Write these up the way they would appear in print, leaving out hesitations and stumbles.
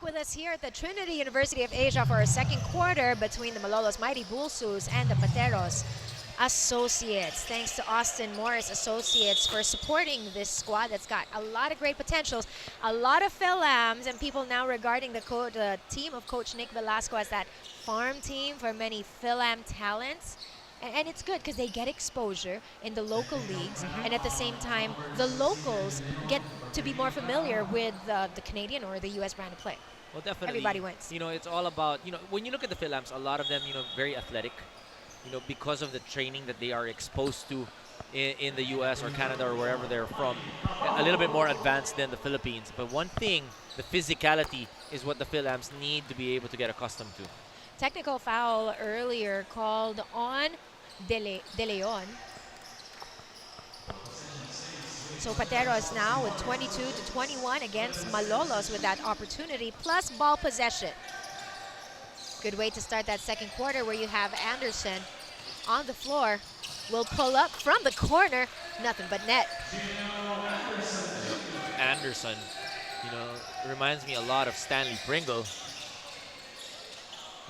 with us here at the Trinity University of Asia for our second quarter between the Malolos Mighty Bulsus and the Pateros Associates. Thanks to Austin Morris Associates for supporting this squad that's got a lot of great potentials, a lot of Philams, and people now regarding the team of Coach Nick Velasco as that farm team for many Philam talents. And it's good because they get exposure in the local leagues, and at the same time, the locals get to be more familiar with the Canadian or the U.S. brand of play. Well, definitely. Everybody wins. You know, it's all about, when you look at the Philams, a lot of them, very athletic, because of the training that they are exposed to in the U.S. or Canada or wherever they're from, a little bit more advanced than the Philippines. But one thing, the physicality is what the Philams need to be able to get accustomed to. Technical foul earlier called on De Leon. So Pateros now with 22-21 against Malolos with that opportunity plus ball possession. Good way to start that second quarter where you have Anderson on the floor. Will pull up from the corner. Nothing but net. Anderson, reminds me a lot of Stanley Pringle.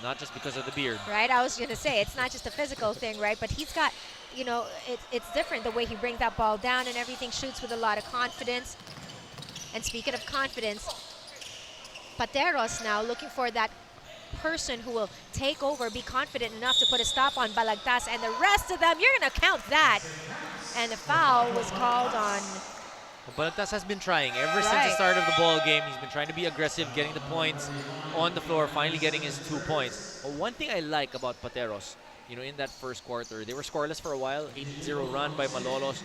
Not just because of the beard. Right, I was going to say, it's not just a physical thing, right? But he's got, it's different the way he brings that ball down and everything, shoots with a lot of confidence. And speaking of confidence, Pateros now looking for that person who will take over, be confident enough to put a stop on Balagtas, and the rest of them, you're going to count that. And the foul was called on. Balagtas has been trying ever since the start of the ball game. He's been trying to be aggressive, getting the points on the floor, finally getting his 2 points. But one thing I like about Pateros, in that first quarter, they were scoreless for a while, 8-0 run by Malolos.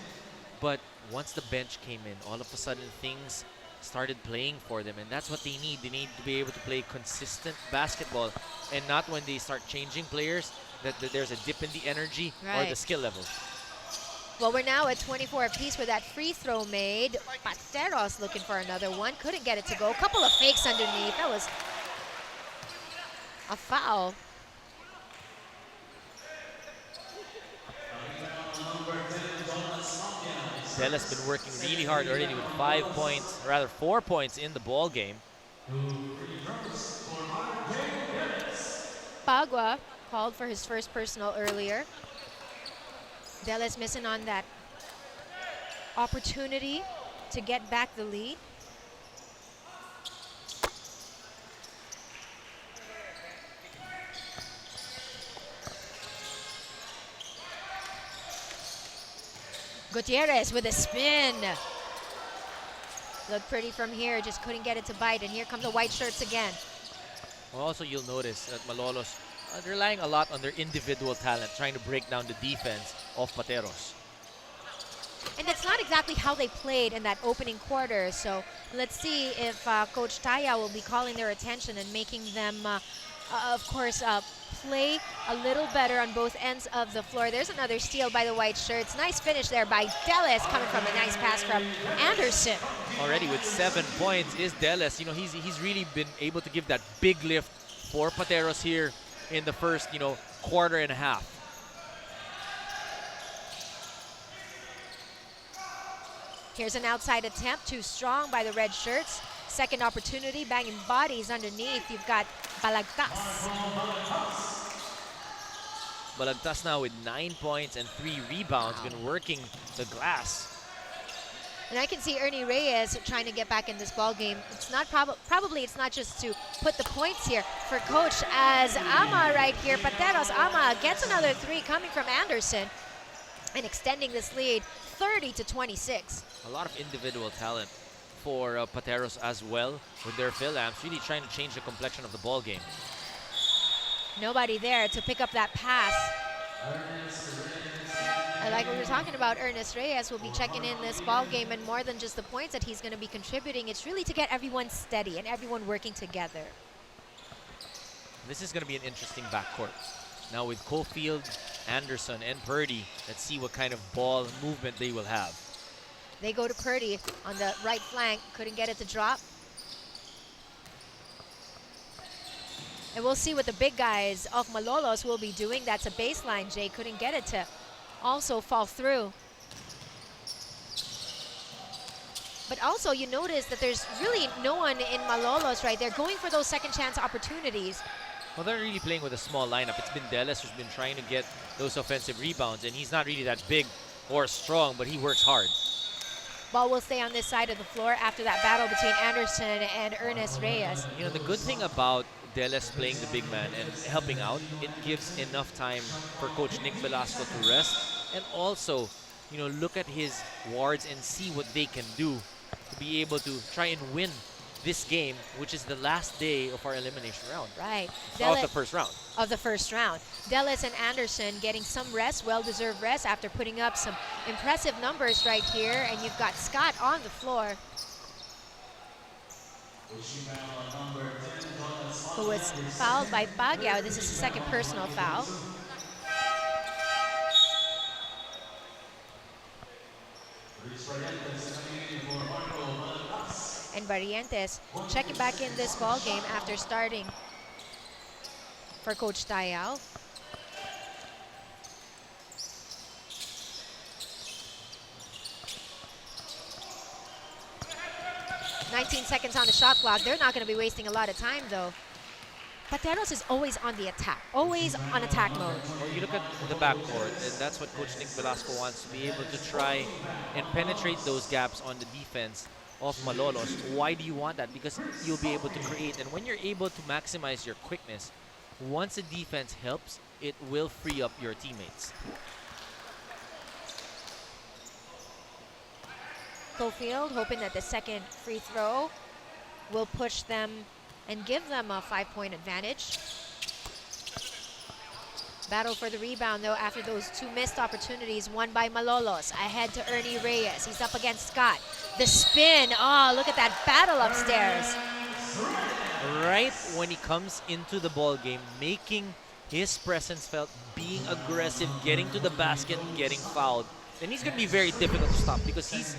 But once the bench came in, all of a sudden things started playing for them, and that's what they need. They need to be able to play consistent basketball, and not when they start changing players that there's a dip in the energy or the skill level. Well, we're now at 24 apiece with that free throw made. Pateros looking for another one. Couldn't get it to go. A couple of fakes underneath. That was a foul. Della's been working really hard already with 4 points in the ball game. Pagua called for his first personal earlier. Della's missing on that opportunity to get back the lead. Gutierrez with a spin. Looked pretty from here, just couldn't get it to bite. And here come the white shirts again. Well, also, you'll notice that Malolos are relying a lot on their individual talent, trying to break down the defense of Pateros. And that's not exactly how they played in that opening quarter. So let's see if Coach Taya will be calling their attention and making them, of course, play a little better on both ends of the floor. There's another steal by the white shirts. Nice finish there by Delis, coming from a nice pass from Anderson. Already with 7 points is Delis. He's really been able to give that big lift for Pateros here in the first, quarter and a half. Here's an outside attempt, too strong by the red shirts. Second opportunity, banging bodies underneath. You've got Balagtas. Balagtas now with 9 points and 3 rebounds, been working the glass. And I can see Ernie Reyes trying to get back in this ball game. It's not probably it's not just to put the points here for Coach, as Ama right here, Pateros Ama gets another 3 coming from Anderson and extending this lead 30-26. A lot of individual talent for Pateros as well with their Philams, really trying to change the complexion of the ball game. Nobody there to pick up that pass. Like we were talking about, Ernest Reyes will be checking in this ball game, and more than just the points that he's going to be contributing, it's really to get everyone steady and everyone working together. This is going to be an interesting backcourt. Now with Caulfield, Anderson, and Purdy, let's see what kind of ball movement they will have. They go to Purdy on the right flank, couldn't get it to drop. And we'll see what the big guys of Malolos will be doing. That's a baseline, Jay, couldn't get it to also fall through. But also, you notice that there's really no one in Malolos right there going for those second chance opportunities. Well, they're really playing with a small lineup. It's been Delis who's been trying to get those offensive rebounds, and he's not really that big or strong, but he works hard. Ball will stay on this side of the floor after that battle between Anderson and Ernest Reyes. You know, the good thing about Delis playing the big man and helping out, it gives enough time for Coach Nick Velasco to rest and also, you know, look at his wards and see what they can do to be able to try and win this game, which is the last day of our elimination round. Right. Of the first round. Of the first round. Delis and Anderson getting some rest, well-deserved rest after putting up some impressive numbers right here. And you've got Scott on the floor, who was fouled by Baguio. This is the second personal foul. And Barrientos checking back in this ball game after starting for Coach Tayao. "19 seconds on the shot clock." They're not going to be wasting a lot of time, though. Pateros is always on the attack, always on attack mode. Well, you look at the backcourt, and that's what Coach Nick Velasco wants, to be able to try and penetrate those gaps on the defense of Malolos. Why do you want that? Because you'll be able to create, and when you're able to maximize your quickness, once the defense helps, it will free up your teammates. Cofield hoping that the second free throw will push them and give them a 5-point advantage. Battle for the rebound, though, after those two missed opportunities, won by Malolos. Ahead to Ernie Reyes. He's up against Scott. The spin. Oh, look at that battle upstairs. Right when he comes into the ball game, making his presence felt, being aggressive, getting to the basket, getting fouled. And he's going to be very difficult to stop because he's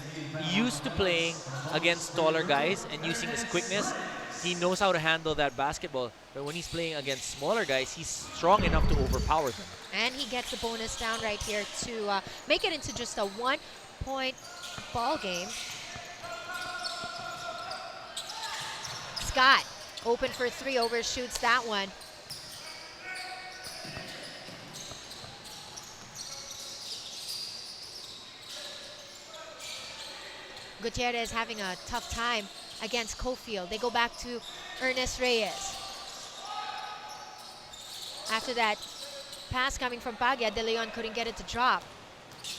used to playing against taller guys and using his quickness. He knows how to handle that basketball, but when he's playing against smaller guys, he's strong enough to overpower them. And he gets a bonus down right here to make it into just a 1-point ball game. Scott, open for three, overshoots that one. Gutierrez having a tough time against Cofield. They go back to Ernest Reyes. After that pass coming from Pagia, De Leon couldn't get it to drop.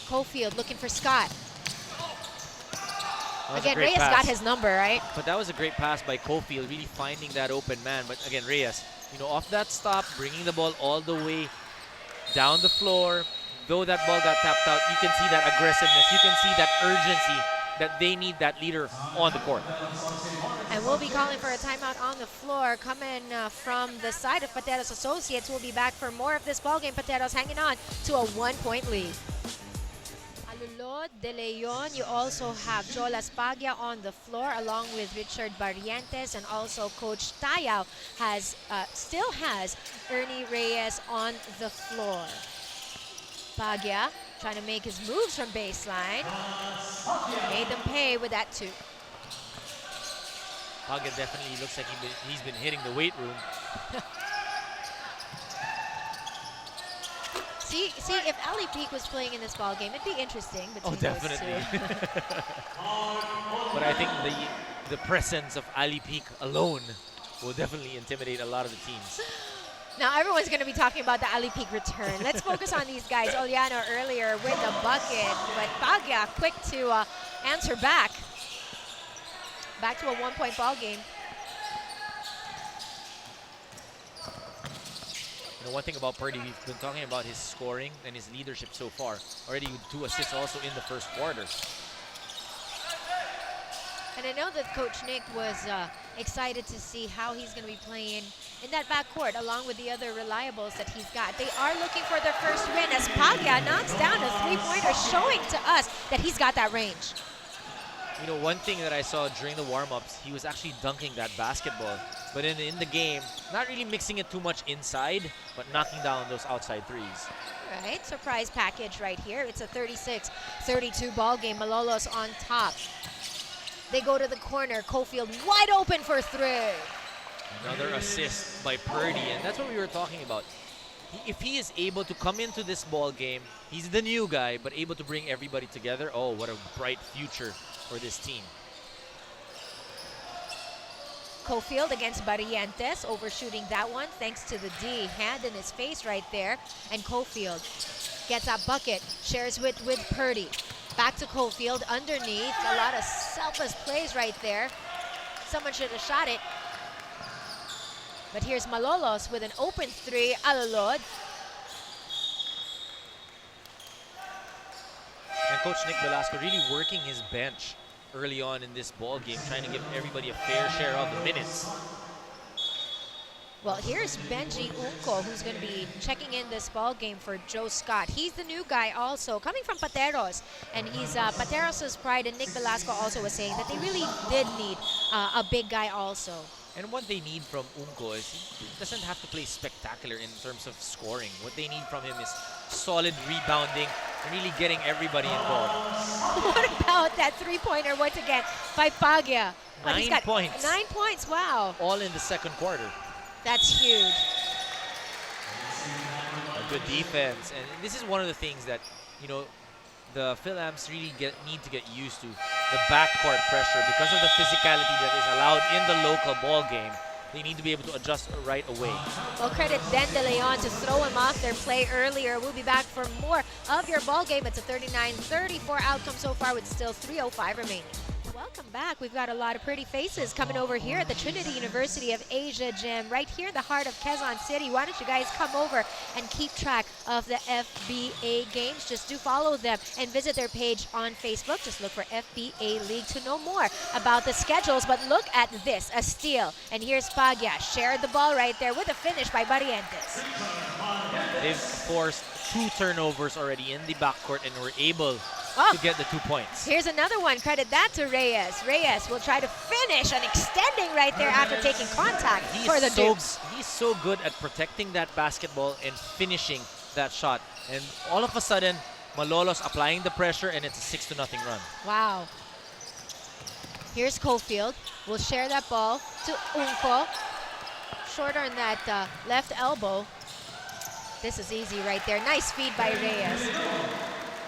Cofield looking for Scott. Again, Reyes got his number, right? But that was a great pass by Cofield, really finding that open man. But again, Reyes, you know, off that stop, bringing the ball all the way down the floor. Though that ball got tapped out, you can see that aggressiveness. You can see that urgency that they need that leader on the court. And we'll be calling for a timeout on the floor coming from the side of Pateros Associates. We'll be back for more of this ballgame. Pateros hanging on to a 1-point lead. Alulod, De Leon, you also have Jolas Pagia on the floor along with Richard Barrientos, and also Coach Tayao still has Ernie Reyes on the floor. Pagia trying to make his moves from baseline. Made them pay with that too. Pagia definitely looks like he's been hitting the weight room. See if Ali Peak was playing in this ball game, it'd be interesting between definitely. those two. But I think the presence of Ali Peak alone will definitely intimidate a lot of the teams. Now everyone's going to be talking about the Ali Peak return. Let's focus on these guys. Oliano earlier with the bucket, but Pagia quick to answer back. Back to a 1-point ball game. You know, one thing about Purdy, we've been talking about his scoring and his leadership so far. Already with 2 assists also in the first quarter. And I know that Coach Nick was excited to see how he's going to be playing in that backcourt along with the other reliables that he's got. They are looking for their first win as Pagia knocks down a 3-pointer, showing to us that he's got that range. You know, one thing that I saw during the warm-ups, he was actually dunking that basketball. But in the game, not really mixing it too much inside, but knocking down those outside threes. Right, surprise package right here. It's a 36-32 ball game. Malolos on top. They go to the corner. Cofield wide open for three. Another assist by Purdy, and that's what we were talking about. If he is able to come into this ball game, he's the new guy, but able to bring everybody together. Oh, what a bright future for this team. Cofield against Barrientos, overshooting that one thanks to the D. Hand in his face right there. And Cofield gets that bucket, shares with Purdy. Back to Cofield underneath. A lot of selfless plays right there. Someone should have shot it. But here's Malolos with an open three. Alalod. And Coach Nick Velasco really working his bench early on in this ball game, trying to give everybody a fair share of the minutes. Well, here's Benji Unco, who's going to be checking in this ball game for Joe Scott. He's the new guy also, coming from Pateros. And he's Pateros' pride, and Nick Velasco also was saying that they really did need a big guy also. And what they need from Unco is he doesn't have to play spectacular in terms of scoring. What they need from him is solid rebounding and really getting everybody involved. What about that three-pointer once again by Pagya? 9 points. 9 points, wow. All in the second quarter. That's huge. A good defense. And this is one of the things that, you know, the Phil-Amps really need to get used to. The backcourt pressure, because of the physicality that is allowed in the local ball game, they need to be able to adjust right away. Well, credit Den De Leon to throw him off their play earlier. We'll be back for more of your ball game. It's a 39-34 outcome so far with still 3:05 remaining. Welcome back. We've got a lot of pretty faces coming over here at the Trinity University of Asia Gym, right here in the heart of Quezon City. Why don't you guys come over and keep track of the FBA games? Just do follow them and visit their page on Facebook. Just look for FBA League to know more about the schedules. But look at this, a steal. And here's Pagya, shared the ball right there with a finish by Barrientos. They've forced 2 turnovers already in the backcourt and were able to get the 2 points. Here's another one. Credit that to Reyes. Reyes will try to finish and extending right there after taking contact for the Dukes. He's so good at protecting that basketball and finishing that shot. And all of a sudden, Malolos applying the pressure, and it's a 6-0 run. Wow. Here's Cofield. We'll share that ball to Unco. Short on that left elbow. This is easy right there. Nice feed by Reyes.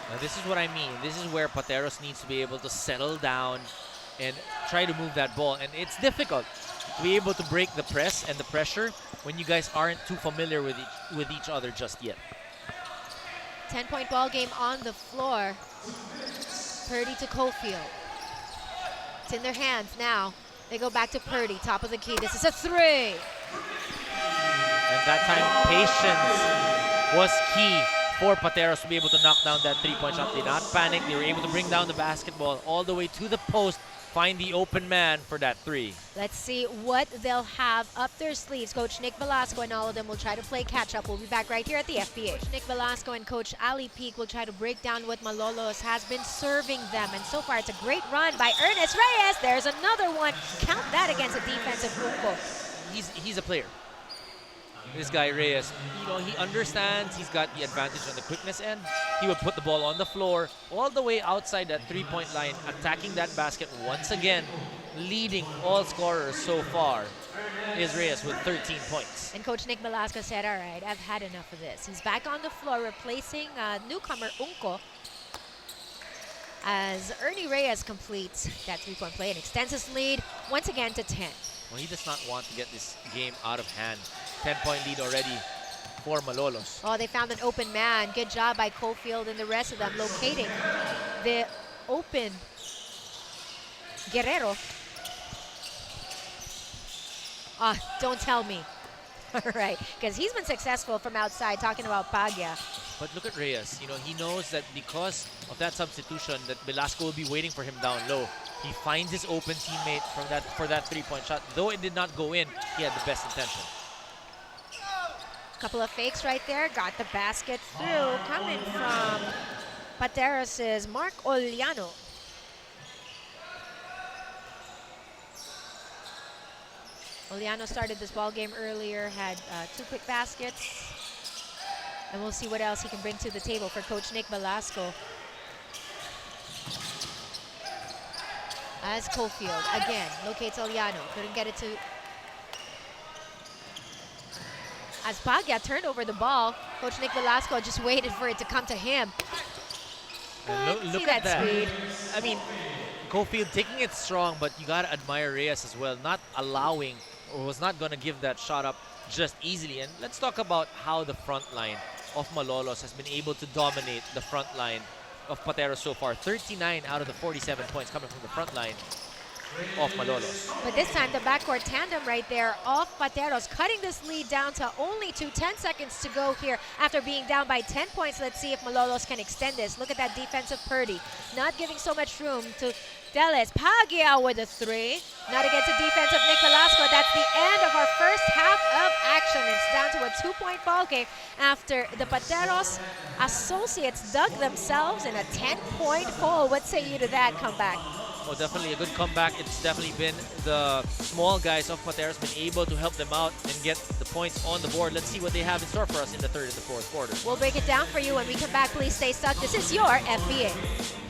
Now this is what I mean. This is where Pateros needs to be able to settle down and try to move that ball. And it's difficult to be able to break the press and the pressure when you guys aren't too familiar with each other just yet. 10-point ball game on the floor. Purdy to Cofield. It's in their hands now. They go back to Purdy, top of the key. This is a 3. And that time, patience was key for Pateros to be able to knock down that 3-point shot. They did not panic. They were able to bring down the basketball all the way to the post, find the open man for that 3. Let's see what they'll have up their sleeves. Coach Nick Velasco and all of them will try to play catch-up. We'll be back right here at the FBA. Coach Nick Velasco and Coach Ali Peak will try to break down what Malolos has been serving them. And so far, it's a great run by Ernest Reyes. There's another one. Count that against a defensive Unco. He's a player. This guy Reyes, you know, he understands. He's got the advantage on the quickness end. He would put the ball on the floor all the way outside that 3-point line, attacking that basket once again, leading all scorers so far is Reyes with 13 points. And Coach Nick Velasco said, all right, I've had enough of this. He's back on the floor replacing newcomer Unco as Ernie Reyes completes that 3-point play and extends his lead once again to 10. Well, he does not want to get this game out of hand. 10-point lead already for Malolos. Oh, they found an open man. Good job by Cofield and the rest of them locating the open Guerrero. Don't tell me. All right, because he's been successful from outside, talking about Pagya. But look at Reyes. You know, he knows that because of that substitution, that Velasco will be waiting for him down low. He finds his open teammate for that 3-point shot. Though it did not go in, he had the best intention. Couple of fakes right there. Got the basket through. Coming from Pateros' Mark Oliano. Oliano started this ball game earlier, had 2 quick baskets. And we'll see what else he can bring to the table for Coach Nick Velasco. as Cofield again locates Oliano. Couldn't get it to. As Pagya turned over the ball, Coach Nick Velasco just waited for it to come to him. And See look that at that. speed. I mean, Cofield taking it strong, but you gotta admire Reyes as well, not allowing or was not gonna give that shot up just easily. And let's talk about how the front line of Malolos has been able to dominate the front line of Pateros so far. 39 out of the 47 points coming from the front line of Malolos. But this time, the backcourt tandem right there of Pateros cutting this lead down to only 10 seconds to go here after being down by 10 points. Let's see if Malolos can extend this. Look at that defensive Purdy. Not giving so much room to Delis. Pagya with a 3. Not against the defense of Nick Velasco. That's the end of our first half of action. It's down to a 2-point ball game after the Pateros associates dug themselves in a 10-point hole. What say you to that comeback? Oh, definitely a good comeback. It's definitely been the small guys of Pateros been able to help them out and get the points on the board. Let's see what they have in store for us in the third and the fourth quarter. We'll break it down for you when we come back. Please stay stuck. This is your FBA.